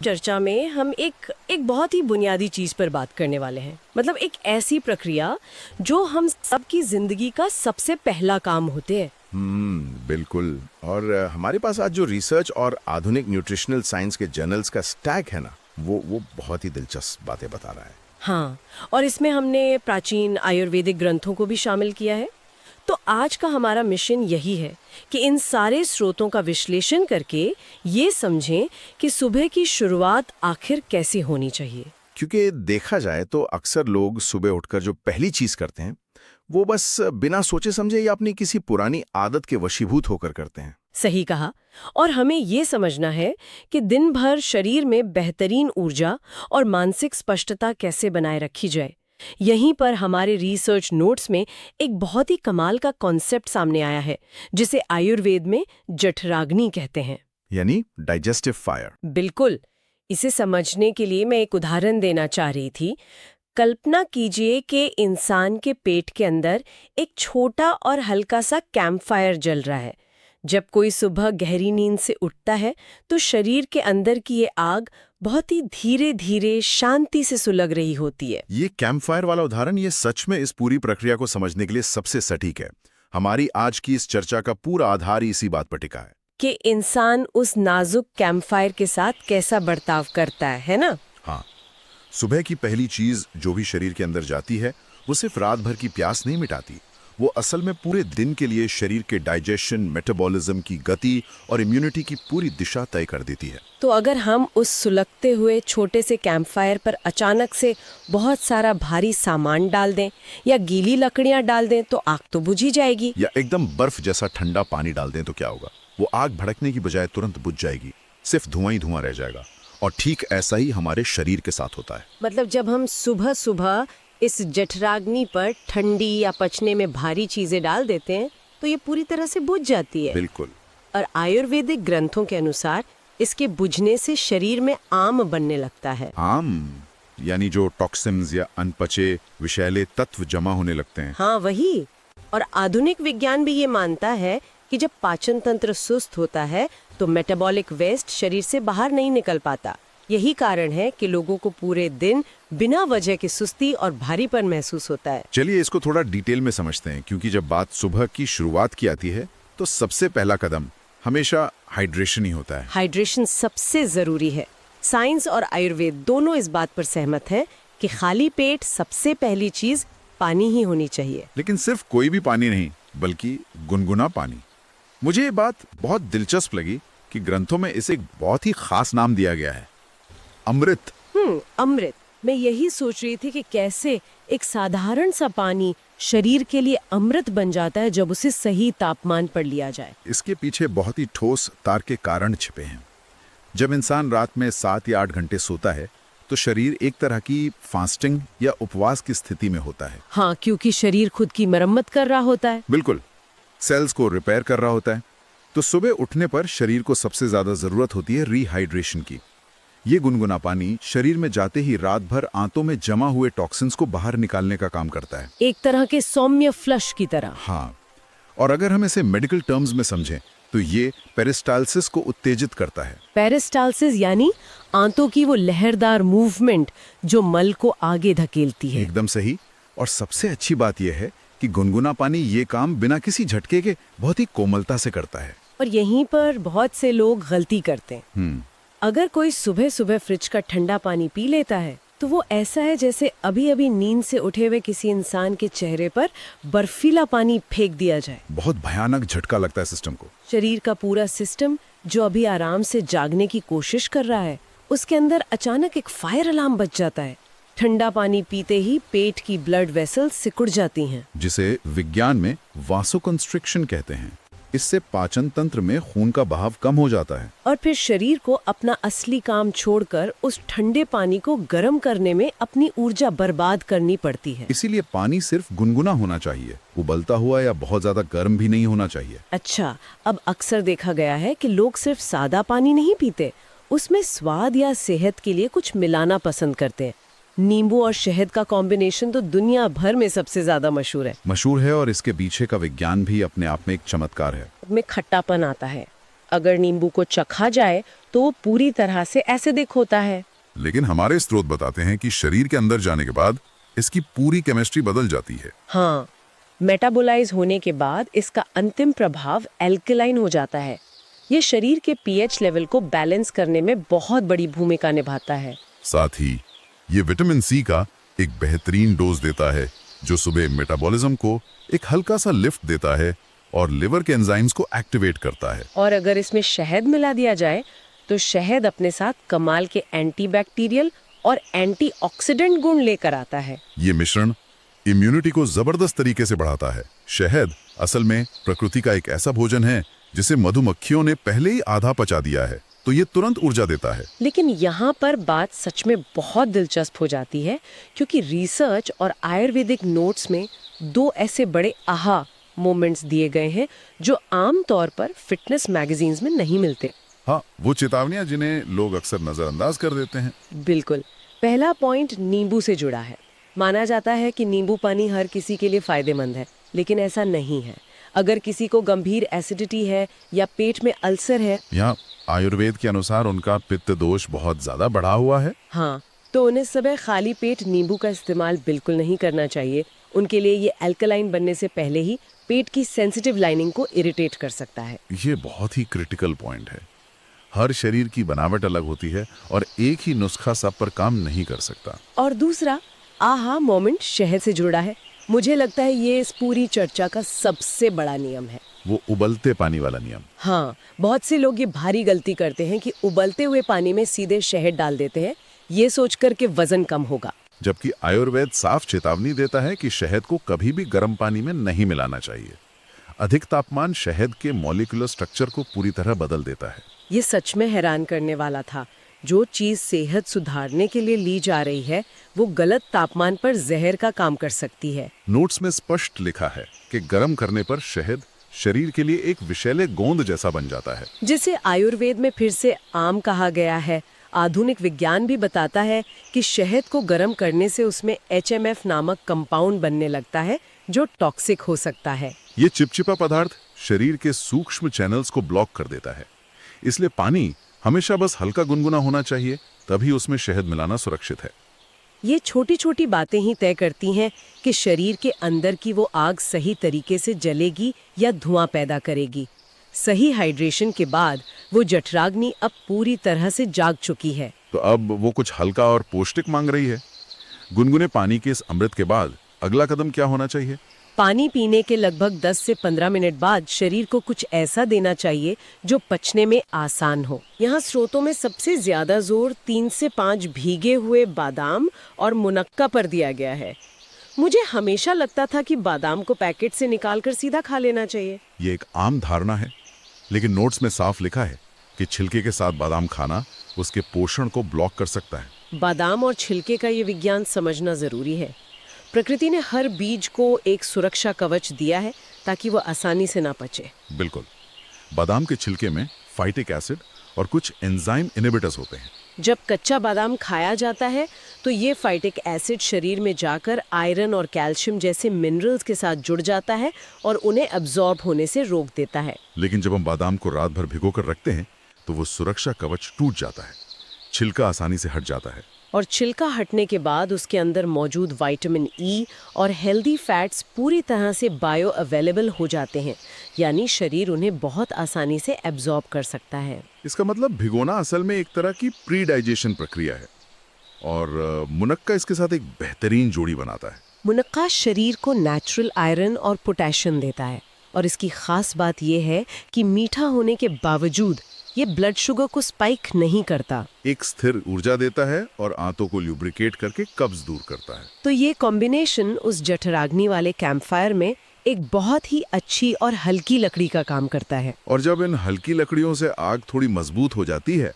चर्चा में हम एक एक बहुत ही बुनियादी चीज पर बात करने वाले हैं। मतलब एक ऐसी प्रक्रिया जो हम सबकी जिंदगी का सबसे पहला काम होते हैं। बिल्कुल। और हमारे पास आज जो रिसर्च और आधुनिक न्यूट्रिशनल साइंस के जर्नल्स का स्टैक है ना, वो बहुत ही दिलचस्प बातें बता रहा है। हाँ, और इसमें हमने प्राचीन आयुर्वेदिक ग्रंथों को भी शामिल किया है। तो आज का हमारा मिशन यही है कि इन सारे स्रोतों का विश्लेषण करके ये समझें कि सुबह की शुरुआत आखिर कैसे होनी चाहिए। क्योंकि देखा जाए तो अक्सर लोग सुबह उठकर जो पहली चीज करते हैं वो बस बिना सोचे समझे या अपनी किसी पुरानी आदत के वशीभूत होकर करते हैं। सही कहा। और हमें ये समझना है कि दिन भर शरीर में बेहतरीन ऊर्जा और मानसिक स्पष्टता कैसे बनाए रखी जाए। यहीं पर हमारे रिसर्च नोट्स में एक बहुत ही कमाल का कॉन्सेप्ट सामने आया है, जिसे आयुर्वेद में जठराग्नि कहते हैं। यानी डाइजेस्टिव फायर। बिल्कुल। इसे समझने के लिए मैं एक उदाहरण देना चाह रही थी। कल्पना कीजिए कि इंसान के पेट के अंदर एक छोटा और हल्का सा कैंप फायर जल रहा है। जब कोई सुबह गहरी नींद से उठता है तो शरीर के अंदर की ये आग बहुत ही धीरे धीरे शांति से सुलग रही होती है। ये कैंप फायर वाला उदाहरण ये सच में इस पूरी प्रक्रिया को समझने के लिए सबसे सटीक है। हमारी आज की इस चर्चा का पूरा आधार ही इसी बात पर टिका है कि इंसान उस नाजुक कैंप फायर के साथ कैसा बर्ताव करता है ना? हाँ, सुबह की पहली चीज जो भी शरीर के अंदर जाती है वो सिर्फ रात भर की प्यास नहीं मिटाती, वो असल में पूरे दिन के लिए शरीर के डाइजेशन, मेटाबॉलिज्म की गति और इम्यूनिटी की पूरी दिशा तय कर देती है। तो अगर हम उस सुलगते हुए छोटे से कैंप फायर पर अचानक से बहुत सारा भारी सामान डाल दें या गीली लकड़ियां डाल दें तो आग तो बुझ ही जाएगी। या एकदम बर्फ जैसा ठंडा पानी डाल दें तो क्या होगा? वो आग भड़कने की बजाय तुरंत बुझ जाएगी, सिर्फ धुआं ही धुआं रह जाएगा। और ठीक ऐसा ही हमारे शरीर के साथ होता है। मतलब जब हम सुबह सुबह इस जठराग्नि पर ठंडी या पचने में भारी चीजें डाल देते हैं तो ये पूरी तरह से बुझ जाती है। बिल्कुल। और आयुर्वेदिक ग्रंथों के अनुसार इसके बुझने से शरीर में आम बनने लगता है। आम यानी जो टॉक्सिन्स या अनपचे विषैले तत्व जमा होने लगते हैं। हाँ, वही। और आधुनिक विज्ञान भी ये मानता है कि जब पाचन तंत्र सुस्त होता है तो मेटाबॉलिक वेस्ट शरीर से बाहर नहीं निकल पाता। यही कारण है कि लोगों को पूरे दिन बिना वजह की सुस्ती और भारीपन महसूस होता है। चलिए इसको थोड़ा डिटेल में समझते हैं, क्योंकि जब बात सुबह की शुरुआत की आती है तो सबसे पहला कदम हमेशा हाइड्रेशन ही होता है। हाइड्रेशन सबसे जरूरी है। साइंस और आयुर्वेद दोनों इस बात पर सहमत हैं कि खाली पेट सबसे पहली चीज पानी ही होनी चाहिए। लेकिन सिर्फ कोई भी पानी नहीं, बल्कि गुनगुना पानी। मुझे ये बात बहुत दिलचस्प लगी कि ग्रंथों में इसे एक बहुत ही खास नाम दिया गया है, अमृत। अमृत। मैं यही सोच रही थी कि कैसे एक साधारण सा पानी शरीर के लिए अमृत बन जाता है जब उसे सही तापमान पर लिया जाए। इसके पीछे बहुत ही ठोस तार्किक कारण छिपे हैं। जब इंसान रात में 7 या 8 घंटे सोता है तो शरीर एक तरह की फास्टिंग या उपवास की स्थिति में होता है। हाँ, क्योंकि शरीर खुद की मरम्मत कर रहा होता है। बिल्कुल, सेल्स को रिपेयर कर रहा होता है। तो सुबह उठने पर शरीर को सबसे ज्यादा जरूरत होती है रिहाइड्रेशन की। ये गुनगुना पानी शरीर में जाते ही रात भर आंतों में जमा हुए टॉक्सिन्स को बाहर निकालने का काम करता है, एक तरह के सौम्य फ्लश की तरह। हाँ, और अगर हम इसे मेडिकल टर्म्स में समझें तो ये पेरिस्टाल्सिस को उत्तेजित करता है। पेरिस्टाल्सिस यानी आंतों की वो लहरदार मूवमेंट जो मल को आगे धकेलती है। एकदम सही। और सबसे अच्छी बात यह है कि गुनगुना पानी ये काम बिना किसी झटके के बहुत ही कोमलता से करता है। और यहीं पर बहुत से लोग गलती करते हैं। अगर कोई सुबह सुबह फ्रिज का ठंडा पानी पी लेता है तो वो ऐसा है जैसे अभी अभी नींद से उठे हुए किसी इंसान के चेहरे पर बर्फीला पानी फेंक दिया जाए। बहुत भयानक झटका लगता है सिस्टम को। शरीर का पूरा सिस्टम जो अभी आराम से जागने की कोशिश कर रहा है, उसके अंदर अचानक एक फायर अलार्म बज जाता है। ठंडा पानी पीते ही पेट की ब्लड वेसल्स सिकुड़ जाती हैं, जिसे विज्ञान में वासोकंस्ट्रिक्शन कहते हैं। इससे पाचन तंत्र में खून का बहाव कम हो जाता है और फिर शरीर को अपना असली काम छोड़कर उस ठंडे पानी को गर्म करने में अपनी ऊर्जा बर्बाद करनी पड़ती है। इसीलिए पानी सिर्फ गुनगुना होना चाहिए, उबलता हुआ या बहुत ज्यादा गर्म भी नहीं होना चाहिए। अच्छा, अब अक्सर देखा गया है कि लोग सिर्फ सादा पानी नहीं पीते, उसमें स्वाद या सेहत के लिए कुछ मिलाना पसंद करते हैं। नींबू और शहद का कॉम्बिनेशन तो दुनिया भर में सबसे ज्यादा मशहूर है। और इसके पीछे का विज्ञान भी अपने आप में एक चमत्कार है। में खट्टापन आता है अगर नींबू को चखा जाए तो वो पूरी तरह से एसिडिक होता है। लेकिन हमारे स्रोत बताते हैं कि शरीर के अंदर जाने के बाद इसकी पूरी केमिस्ट्री बदल जाती है। हाँ, मेटाबोलाइज होने के बाद इसका अंतिम प्रभाव एल्कलाइन हो जाता है। ये शरीर के पीएच लेवल को बैलेंस करने में बहुत बड़ी भूमिका निभाता है। साथ ही ये विटामिन सी का एक बेहतरीन डोज देता है जो सुबह मेटाबॉलिज्म को एक हल्का सा लिफ्ट देता है और लिवर के एंजाइम्स को एक्टिवेट करता है। और अगर इसमें शहद मिला दिया जाए तो शहद अपने साथ कमाल के एंटीबैक्टीरियल और एंटीऑक्सीडेंट गुण लेकर आता है। ये मिश्रण इम्यूनिटी को जबरदस्त तरीके से बढ़ाता है। शहद असल में प्रकृति का एक ऐसा भोजन है जिसे मधुमक्खियों ने पहले ही आधा पचा दिया है, तो ये तुरंत ऊर्जा देता है। लेकिन यहाँ पर बात सच में बहुत दिलचस्प हो जाती है, क्योंकि रिसर्च और आयुर्वेदिक नोट्स में दो ऐसे बड़े आहा मोमेंट्स दिए गए हैं जो आम तौर पर फिटनेस मैगजीन्स में नहीं मिलते। हाँ, वो चेतावनियां जिन्हें लोग अक्सर नजरअंदाज कर देते हैं। बिल्कुल। पहला पॉइंट नींबू से जुड़ा है। माना जाता है कि नींबू पानी हर किसी के लिए फायदेमंद है, लेकिन ऐसा नहीं है। अगर किसी को गंभीर एसिडिटी है या पेट में अल्सर है, यहाँ आयुर्वेद के अनुसार उनका पित्त दोष बहुत ज्यादा बढ़ा हुआ है, हाँ, तो उन्हें सुबह खाली पेट नींबू का इस्तेमाल बिल्कुल नहीं करना चाहिए। उनके लिए ये अल्कलाइन बनने से पहले ही पेट की सेंसिटिव लाइनिंग को इरिटेट कर सकता है। ये बहुत ही क्रिटिकल पॉइंट है। हर शरीर की बनावट अलग होती है और एक ही नुस्खा सब पर काम नहीं कर सकता। और दूसरा आहा मोमेंट शहद से जुड़ा है। मुझे लगता है ये इस पूरी चर्चा का सबसे बड़ा नियम है, वो उबलते पानी वाला नियम। हाँ, बहुत से लोग ये भारी गलती करते हैं कि उबलते हुए पानी में सीधे शहद डाल देते हैं, ये सोचकर कि वजन कम होगा। जबकि आयुर्वेद साफ चेतावनी देता है कि शहद को कभी भी गर्म पानी में नहीं मिलाना चाहिए। अधिक तापमान शहद के मॉलिक्यूलर स्ट्रक्चर को पूरी तरह बदल देता है। ये सच में हैरान करने वाला था। जो चीज सेहत सुधारने के लिए ली जा रही है, वो गलत तापमान पर जहर का काम कर सकती है। नोट्स में स्पष्ट लिखा है कि गर्म करने पर शहद शरीर के लिए एक विषैले गोंद जैसा बन जाता है, जिसे आयुर्वेद में फिर से आम कहा गया है। आधुनिक विज्ञान भी बताता है कि शहद को गर्म करने से उसमें HMF नामक कंपाउंड बनने लगता है जो टॉक्सिक हो सकता है। ये चिपचिपा पदार्थ शरीर के सूक्ष्म चैनल्स को ब्लॉक कर देता है। इसलिए पानी हमेशा बस हल्का गुनगुना होना चाहिए, तभी उसमें शहद मिलाना सुरक्षित है। ये छोटी छोटी बातें ही तय करती हैं कि शरीर के अंदर की वो आग सही तरीके से जलेगी या धुआं पैदा करेगी। सही हाइड्रेशन के बाद वो जठराग्नि अब पूरी तरह से जाग चुकी है। तो अब वो कुछ हल्का और पौष्टिक मांग रही है। गुनगुने पानी के इस अमृत के बाद अगला कदम क्या होना चाहिए? पानी पीने के लगभग 10 से 15 मिनट बाद शरीर को कुछ ऐसा देना चाहिए जो पचने में आसान हो। यहाँ स्रोतों में सबसे ज्यादा जोर 3 से 5 भीगे हुए बादाम और मुनक्का पर दिया गया है। मुझे हमेशा लगता था कि बादाम को पैकेट से निकालकर सीधा खा लेना चाहिए। ये एक आम धारणा है, लेकिन नोट्स में साफ लिखा है कि छिलके के साथ बादाम खाना उसके पोषण को ब्लॉक कर सकता है। बादाम और छिलके का ये विज्ञान समझना जरूरी है। प्रकृति ने हर बीज को एक सुरक्षा कवच दिया है ताकि वो आसानी से ना पचे। बिल्कुल। बादाम के छिलके में फाइटिक एसिड और कुछ एंजाइम इनहिबिटर्स होते हैं। जब कच्चा बादाम खाया जाता है तो ये फाइटिक एसिड शरीर में जाकर आयरन और कैल्शियम जैसे मिनरल्स के साथ जुड़ जाता है और उन्हें अब्जॉर्ब होने से रोक देता है। लेकिन जब हम बादाम को रात भर भिगोकर रखते हैं तो वो सुरक्षा कवच टूट जाता है, छिलका आसानी से हट जाता है। और छिलका हटने के बाद उसके अंदर मौजूद विटामिन ई और हेल्दी फैट्स पूरी तरह से बायो अवेलेबल हो जाते हैं, यानी शरीर उन्हें बहुत आसानी से एब्जॉर्ब कर सकता है। इसका मतलब भिगोना असल में एक तरह की प्री डाइजेशन प्रक्रिया है और मुनक्का इसके साथ एक बेहतरीन जोड़ी बनाता है। मुनक्का शरीर को नेचुरल आयरन और पोटेशियम देता है और इसकी खास बात यह है कि मीठा होने के बावजूद ये ब्लड शुगर को स्पाइक नहीं करता। एक स्थिर ऊर्जा देता है और आंतों को ल्यूब्रिकेट करके कब्ज दूर करता है। तो ये कॉम्बिनेशन उस जठराग्नि वाले कैंपफायर में एक बहुत ही अच्छी और हल्की लकड़ी का काम करता है। और जब इन हल्की लकड़ियों से आग थोड़ी मजबूत हो जाती है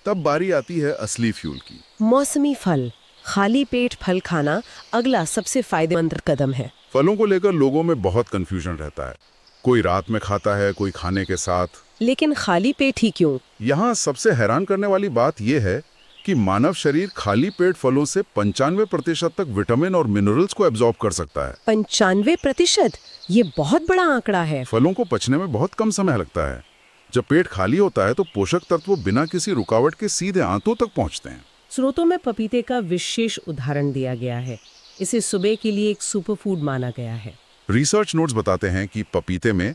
तब बारी आती है असली फ्यूल की। मौसमी फल। खाली पेट फल खाना अगला सबसे फायदेमंद कदम है। फलों को लेकर लोगों में बहुत कंफ्यूजन रहता है। कोई रात में खाता है, कोई खाने के साथ। लेकिन खाली पेट ही क्यों? यहाँ सबसे हैरान करने वाली बात यह है कि मानव शरीर खाली पेट फलों से 95% तक विटामिन और मिनरल्स को एब्जॉर्ब कर सकता है। 95%? ये बहुत बड़ा आंकड़ा है। फलों को पचने में बहुत कम समय लगता है। जब पेट खाली होता है तो पोषक तत्व बिना किसी रुकावट के सीधे आंतों तक पहुंचते हैं। स्रोतों में पपीते का विशेष उदाहरण दिया गया है। इसे सुबह के लिए एक सुपरफूड माना गया है। रिसर्च नोट्स बताते हैं कि पपीते में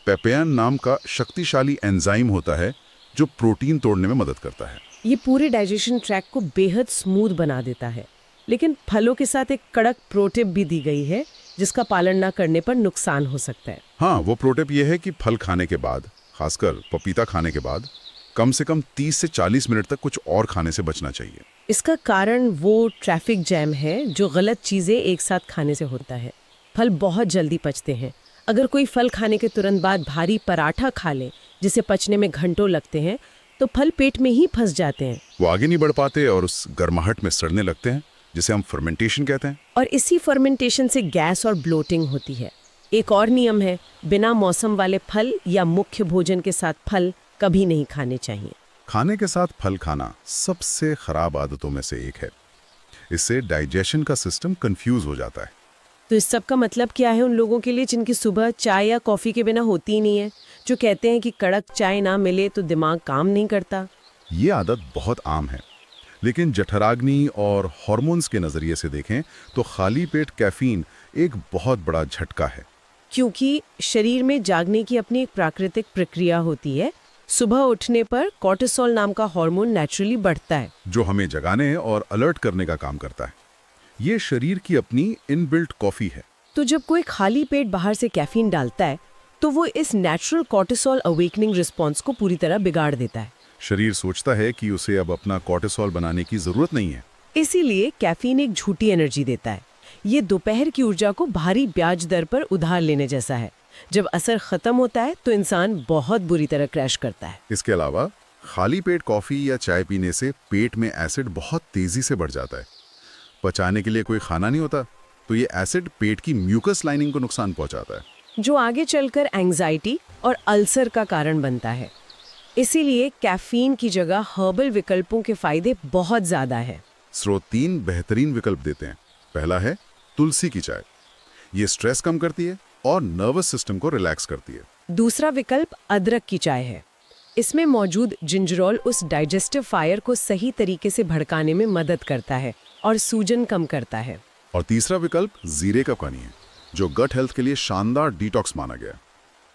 पेपेन नाम का शक्तिशाली एंजाइम होता है जो प्रोटीन तोड़ने में मदद करता है। ये पूरे डाइजेशन ट्रैक को बेहद स्मूथ बना देता है। लेकिन फलों के साथ एक कड़क प्रोटिप भी दी गई है जिसका पालन न करने पर नुकसान हो सकता है। हाँ, वो प्रोटिप ये है कि फल खाने के बाद, खासकर पपीता खाने के बाद, कम से कम 30 से 40 मिनट तक कुछ और खाने से बचना चाहिए। इसका कारण वो ट्रैफिक जैम है जो गलत चीजें एक साथ खाने से होता है। फल बहुत जल्दी पचते हैं। अगर कोई फल खाने के तुरंत बाद भारी पराठा खा ले जिसे पचने में घंटों लगते हैं तो फल पेट में ही फंस जाते हैं। वो आगे नहीं बढ़ पाते और उस गर्माहट में सड़ने लगते हैं जिसे हम फर्मेंटेशन कहते हैं। और इसी फर्मेंटेशन से गैस और ब्लोटिंग होती है। एक और नियम है, बिना मौसम वाले फल या मुख्य भोजन के साथ फल कभी नहीं खाने चाहिए। खाने के साथ फल खाना सबसे खराब आदतों में से एक है। इससे डाइजेशन का सिस्टम कंफ्यूज हो जाता है। तो इस सब का मतलब क्या है उन लोगों के लिए जिनकी सुबह चाय या कॉफी के बिना होती ही नहीं है, जो कहते हैं कि कड़क चाय ना मिले तो दिमाग काम नहीं करता? ये आदत बहुत आम है, लेकिन जठराग्नि और हार्मोन्स के नजरिए से देखें तो खाली पेट कैफीन एक बहुत बड़ा झटका है। क्योंकि शरीर में जागने की अपनी एक प्राकृतिक प्रक्रिया होती है। सुबह उठने पर कोर्टिसोल नाम का हार्मोन नेचुरली बढ़ता है जो हमें जगाने और अलर्ट करने का काम करता है। ये शरीर की अपनी इनबिल्ट कॉफी है। तो जब कोई खाली पेट बाहर से कैफीन डालता है तो वो इस नेचुरल कोर्टिसोल अवेकनिंग रिस्पॉन्स को पूरी तरह बिगाड़ देता है। शरीर सोचता है कि उसे अब अपना कोर्टिसोल बनाने की जरूरत नहीं है। इसीलिए कैफीन एक झूठी एनर्जी देता है। ये दोपहर की ऊर्जा को भारी ब्याज दर पर उधार लेने जैसा है। जब असर खत्म होता है तो इंसान बहुत बुरी तरह क्रैश करता है। इसके अलावा खाली पेट कॉफी या चाय पीने से पेट में एसिड बहुत तेजी से बढ़ जाता है। पचाने के लिए कोई खाना नहीं होता तो ये एसिड पेट की म्यूकस लाइनिंग को नुकसान पहुंचाता है, जो आगे चलकर एंजाइटी और अल्सर का कारण बनता है। इसीलिए कैफीन की जगह हर्बल विकल्पों के फायदे बहुत ज्यादा है। स्रोत 3 बेहतरीन विकल्प देते हैं। पहला है तुलसी की चाय। ये स्ट्रेस कम करती है और नर्वस सिस्टम को रिलैक्स करती है। दूसरा विकल्प अदरक की चाय है। इसमें मौजूद जिंजरोल उस डाइजेस्टिव फायर को सही तरीके से भड़काने में मदद करता है और सूजन कम करता है। और तीसरा विकल्प जीरे का पानी है, जो गट हेल्थ के लिए शानदार डिटॉक्स माना गया।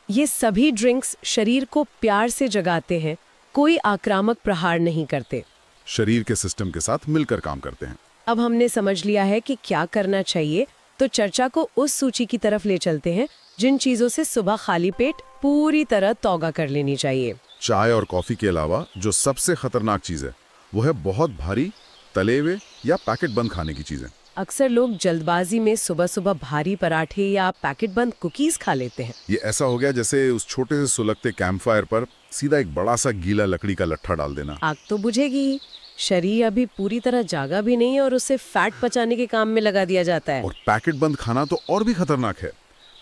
ये सभी ड्रिंक्स शरीर को प्यार से जगाते हैं, कोई आक्रामक प्रहार नहीं करते, शरीर के सिस्टम के साथ मिलकर काम करते हैं। अब हमने समझ लिया है कि क्या करना चाहिए, तो चर्चा को उस सूची की तरफ ले चलते हैं जिन चीजों से सुबह खाली पेट पूरी तरह तौबा कर लेनी चाहिए। चाय और कॉफी के अलावा जो सबसे खतरनाक चीज है वो है बहुत भारी तले हुए या पैकेट बंद खाने की चीजें। अक्सर लोग जल्दबाजी में सुबह सुबह भारी पराठे या पैकेट बंद कुकीज खा लेते हैं। ये ऐसा हो गया जैसे उस छोटे से सुलगते कैंपफायर पर सीधा एक बड़ा सा गीला लकड़ी का लट्ठा डाल देना। आग तो बुझेगी ही, शरीर अभी पूरी तरह जागा भी नहीं और उसे फैट पचाने के काम में लगा दिया जाता है। और पैकेट बंद खाना तो और भी खतरनाक है।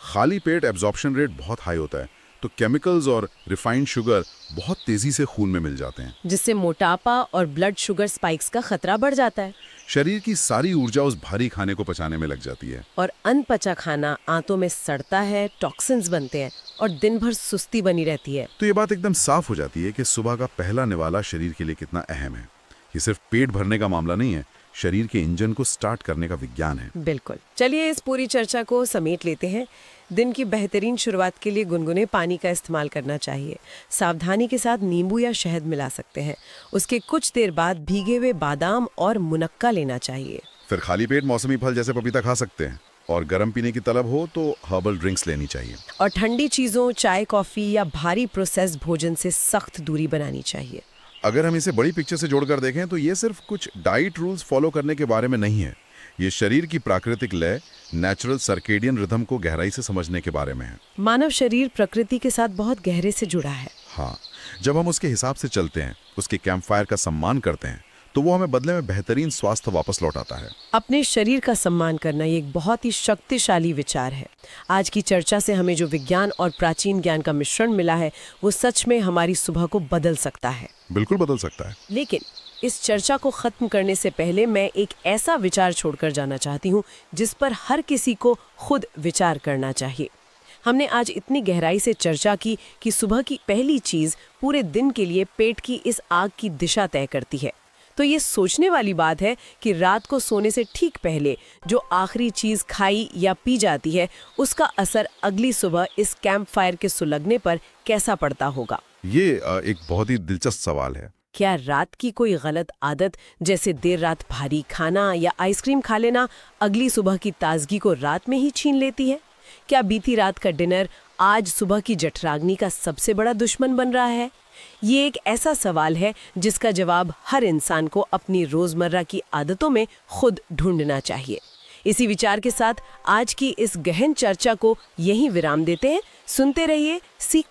खाली पेट एब्जॉर्प्शन रेट बहुत हाई होता है, तो केमिकल्स और रिफाइंड शुगर बहुत तेजी से खून में मिल जाते हैं, जिससे मोटापा और ब्लड शुगर स्पाइक्स का खतरा बढ़ जाता है। शरीर की सारी ऊर्जा उस भारी खाने को पचाने में लग जाती है। और अनपचा खाना आंतों में सड़ता है, टॉक्सिन्स बनते हैं और दिन भर सुस्ती बनी रहती है। तो ये बात एकदम साफ हो जाती है कि सुबह का पहला निवाला शरीर के लिए कितना अहम है। ये सिर्फ पेट भरने का मामला नहीं है, शरीर के इंजन को स्टार्ट करने का विज्ञान है। बिल्कुल। चलिए इस पूरी चर्चा को समेट लेते हैं। दिन की बेहतरीन शुरुआत के लिए गुनगुने पानी का इस्तेमाल करना चाहिए। सावधानी के साथ नींबू या शहद मिला सकते हैं। उसके कुछ देर बाद भीगे हुए बादाम और मुनक्का लेना चाहिए। फिर खाली पेट मौसमी फल जैसे पपीता खा सकते हैं, और गर्म पीने की तलब हो तो हर्बल ड्रिंक्स लेनी चाहिए। और ठंडी चीज़ों, चाय, कॉफ़ी या भारी प्रोसेस्ड भोजन से सख्त दूरी बनानी चाहिए। अगर हम इसे बड़ी पिक्चर से जोड़कर देखें तो ये सिर्फ कुछ डाइट रूल्स फॉलो करने के बारे में नहीं है। ये शरीर की प्राकृतिक लय, नेचुरल सर्केडियन रिदम को गहराई से समझने के बारे में है। मानव शरीर प्रकृति के साथ बहुत गहरे से जुड़ा है। हाँ, जब हम उसके हिसाब से चलते हैं, उसके कैंपफायर का सम्मान करते हैं, तो वो हमें बदले में बेहतरीन स्वास्थ्य वापस लौटाता है। अपने शरीर का सम्मान करना ये एक बहुत ही शक्तिशाली विचार है। आज की चर्चा से हमें जो विज्ञान और प्राचीन ज्ञान का मिश्रण मिला है, वो सच में हमारी सुबह को बदल सकता है। बिल्कुल बदल सकता है। लेकिन इस चर्चा को खत्म करने से पहले मैं एक ऐसा विचार छोड़कर जाना चाहती हूँ जिस पर हर किसी को खुद विचार करना चाहिए। हमने आज इतनी गहराई से चर्चा की कि सुबह की पहली चीज पूरे दिन के लिए पेट की इस आग की दिशा तय करती है। तो ये सोचने वाली बात है कि रात को सोने से ठीक पहले जो आखिरी चीज खाई या पी जाती है उसका असर अगली सुबह इस कैंप फायर के सुलगने पर कैसा पड़ता होगा। ये एक बहुत ही दिलचस्प सवाल है। क्या रात की कोई गलत आदत जैसे देर रात भारी खाना या आइसक्रीम खा लेना अगली सुबह की ताजगी को रात में ही छीन लेती है? क्या बीती रात का डिनर आज सुबह की जठराग्नि का सबसे बड़ा दुश्मन बन रहा है? ये एक ऐसा सवाल है जिसका जवाब हर इंसान को अपनी रोजमर्रा की आदतों में खुद ढूंढना चाहिए। इसी विचार के साथ आज की इस गहन चर्चा को यहीं विराम देते हैं। सुनते रहिए, सीखते